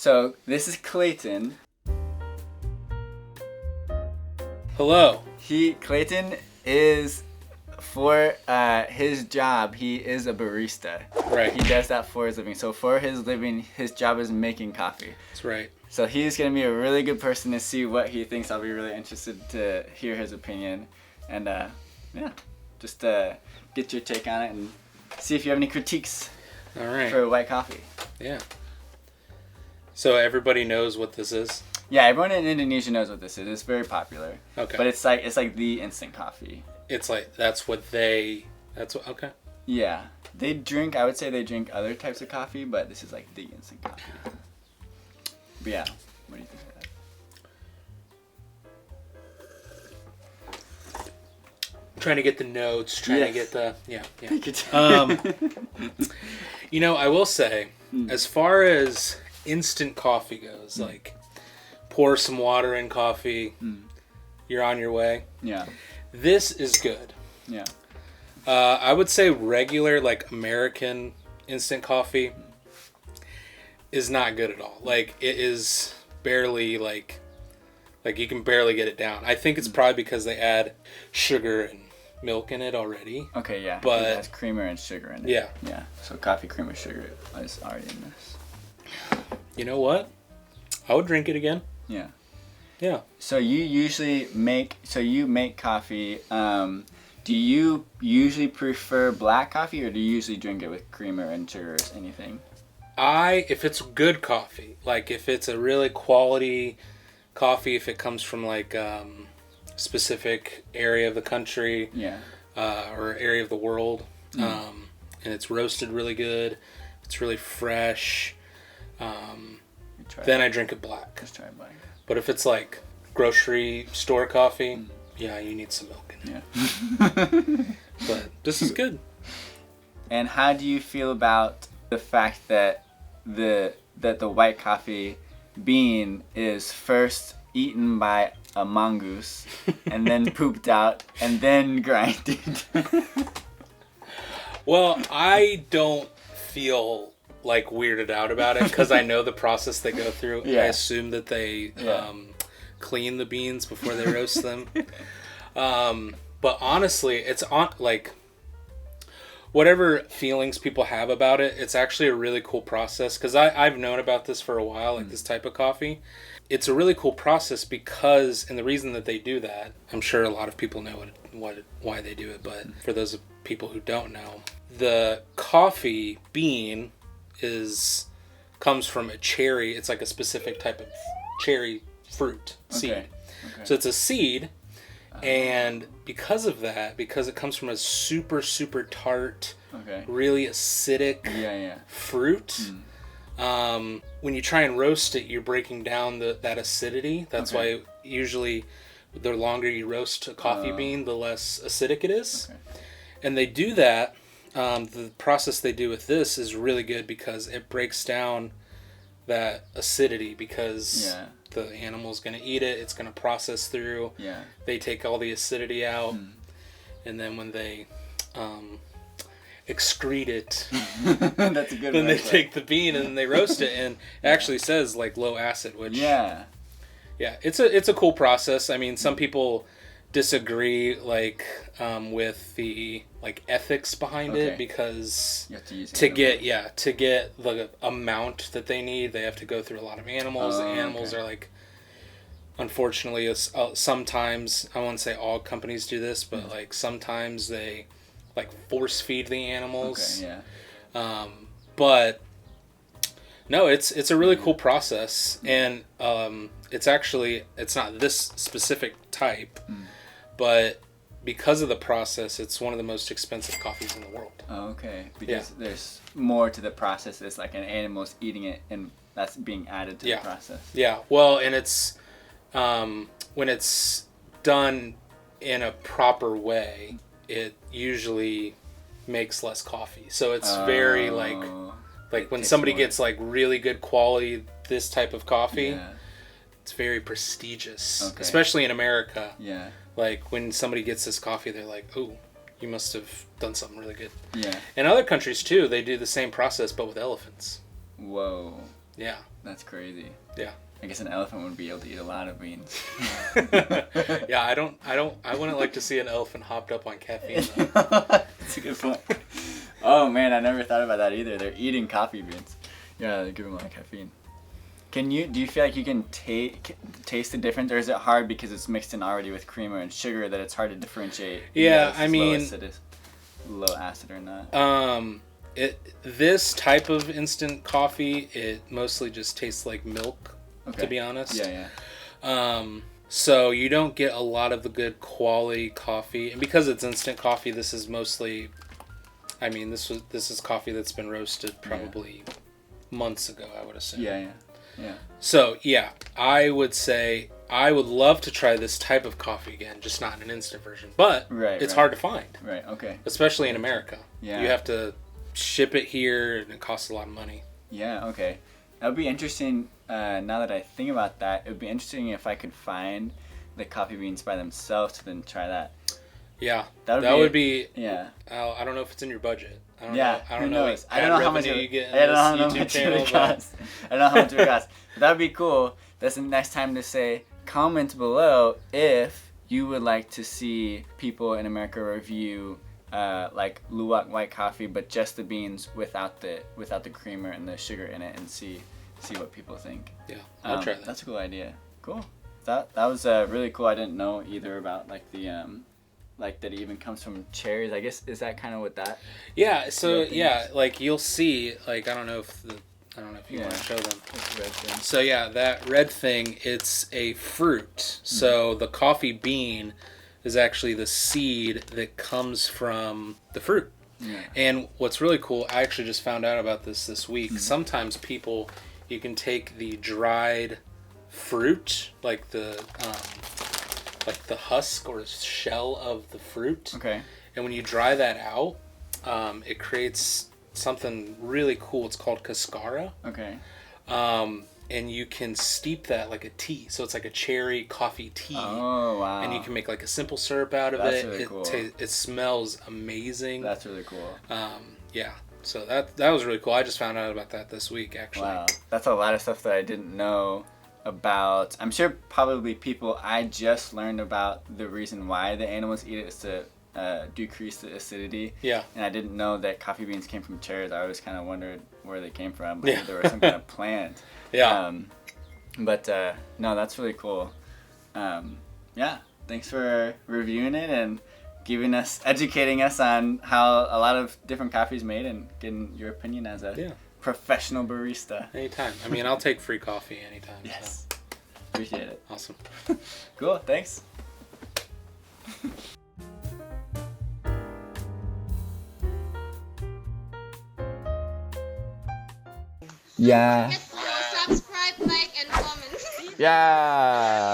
So this is Clayton. Hello. Clayton is, for his job, he is a barista. Right. He does that for his living. So for his living, his job is making coffee. That's right. So he's going to be a really good person to see what he thinks. I'll be really interested to hear his opinion. And just get your take on it and see if you have any critiques. All right. For white coffee. Yeah. So everybody knows what this is? Yeah, everyone in Indonesia knows what this is. It's very popular. Okay. But it's like the instant coffee. It's like, okay. Yeah. I would say they drink other types of coffee, but this is like the instant coffee. But yeah, what do you think of that? Trying to get the notes, to get the, yeah. Take your time. I will say, as far as instant coffee goes, like, pour some water in coffee, you're on your way. Yeah. This is good. Yeah. I would say regular, like, American instant coffee is not good at all. Like, it is barely, like you can barely get it down. I think it's probably because they add sugar and milk in it already. Okay, yeah. But it has creamer and sugar in it. Yeah. Yeah. So coffee, creamer, sugar is already in this. You know what? I would drink it again. Yeah. Yeah. So you make coffee. Do you usually prefer black coffee, or do you usually drink it with creamer and sugar or anything? If it's good coffee, like if it's a really quality coffee, if it comes from like specific area of the country, or area of the world, and it's roasted really good, it's really fresh, then I drink it black. Let's try it black. But if it's like grocery store coffee, yeah, you need some milk in it. Yeah. But this is good. And how do you feel about the fact that the white coffee bean is first eaten by a mongoose and then pooped out and then grinded? Well, I don't feel like weirded out about it because I know the process they go through. Yeah. I assume that they clean the beans before they roast them. But honestly, it's on like whatever feelings people have about it, it's actually a really cool process because I've known about this for a while, like this type of coffee. It's a really cool process because, and the reason that they do that, I'm sure a lot of people know why they do it, but for those people who don't know, the coffee bean comes from a cherry. It's like a specific type of cherry fruit seed. Okay. So it's a seed, and because of that, because it comes from a super, super tart, really acidic fruit, when you try and roast it, you're breaking down that acidity. That's why usually the longer you roast a coffee bean, the less acidic it is. Okay. And they do that. The process they do with this is really good because it breaks down that acidity because the animal's going to eat it. It's going to process through. Yeah. They take all the acidity out. And then when they excrete it, that's a good then they take the bean and they roast it. And it actually says like low acid, which... Yeah, it's a cool process. I mean, some people disagree with the ethics behind it because you have to use to get the amount that they need, they have to go through a lot of animals. The animals are like, unfortunately, sometimes, I won't say all companies do this, but like sometimes they like force feed the animals. But no, it's a really cool process, and it's not this specific type, but because of the process, it's one of the most expensive coffees in the world. Oh, okay. Because there's more to the process. It's like an animal's eating it, and that's being added to the process. Yeah. Well, and it's when it's done in a proper way, it usually makes less coffee. So it's very like when somebody gets like really good quality this type of coffee, it's very prestigious, especially in America. Yeah. Like when somebody gets this coffee, they're like, "Oh, you must have done something really good." Yeah. In other countries too, they do the same process but with elephants. Whoa. Yeah. That's crazy. Yeah. I guess an elephant would be able to eat a lot of beans. Yeah, I wouldn't like to see an elephant hopped up on caffeine. That's a good point. Oh man, I never thought about that either. They're eating coffee beans. Yeah, they give them a lot of caffeine. Do you feel like you can taste the difference, or is it hard because it's mixed in already with creamer and sugar that it's hard to differentiate? Yeah, I mean, low acid or not. This type of instant coffee, it mostly just tastes like milk. Okay. To be honest. Yeah. So you don't get a lot of the good quality coffee, and because it's instant coffee, this is mostly, I mean, this is coffee that's been roasted probably months ago, I would assume. Yeah. So yeah, I would say I would love to try this type of coffee again, just not in an instant version. But it's hard to find. Right. Okay. Especially in America. Yeah. You have to ship it here, and it costs a lot of money. Yeah. Okay. That would be interesting. Now that I think about that, it would be interesting if I could find the coffee beans by themselves to then try that. Yeah, that would be. Yeah. I don't know if it's in your budget. I don't know. I don't know how much you get in this YouTube channel. I don't know how much it costs. But that would be cool. That's the next time to say, comment below if you would like to see people in America review like Luwak White Coffee, but just the beans without the creamer and the sugar in it, and see what people think. Yeah, I'll try that. That's a cool idea. Cool. That was really cool. I didn't know either about like the like that it even comes from cherries. I guess, is that kind of what that? Yeah. So yeah, like you'll see. Like I don't know if you want to show them. This red thing. So yeah, that red thing, it's a fruit. So the coffee bean is actually the seed that comes from the fruit. Yeah. And what's really cool, I actually just found out about this week. Sometimes you can take the dried fruit, like the husk or shell of the fruit. Okay. And when you dry that out, it creates something really cool. It's called Cascara. Okay. And you can steep that like a tea. So it's like a cherry coffee tea. Oh, wow. And you can make like a simple syrup out of That's it. really cool. It smells amazing. That's really cool. Yeah. So that was really cool. I just found out about that this week, actually. Wow. That's a lot of stuff that I didn't know about. I'm sure probably people, I just learned about the reason why the animals eat it is to decrease the acidity. Yeah. And I didn't know that coffee beans came from cherries. I always kind of wondered where they came from. Yeah. They were some kind of plant. Yeah. But no, that's really cool. Yeah. Thanks for reviewing it and educating us on how a lot of different coffee's made and getting your opinion as a professional barista. Anytime. I mean, I'll take free coffee anytime. Yes. So. Appreciate it. Awesome. Cool. Thanks. Yeah. Subscribe, like, and comment. Yeah.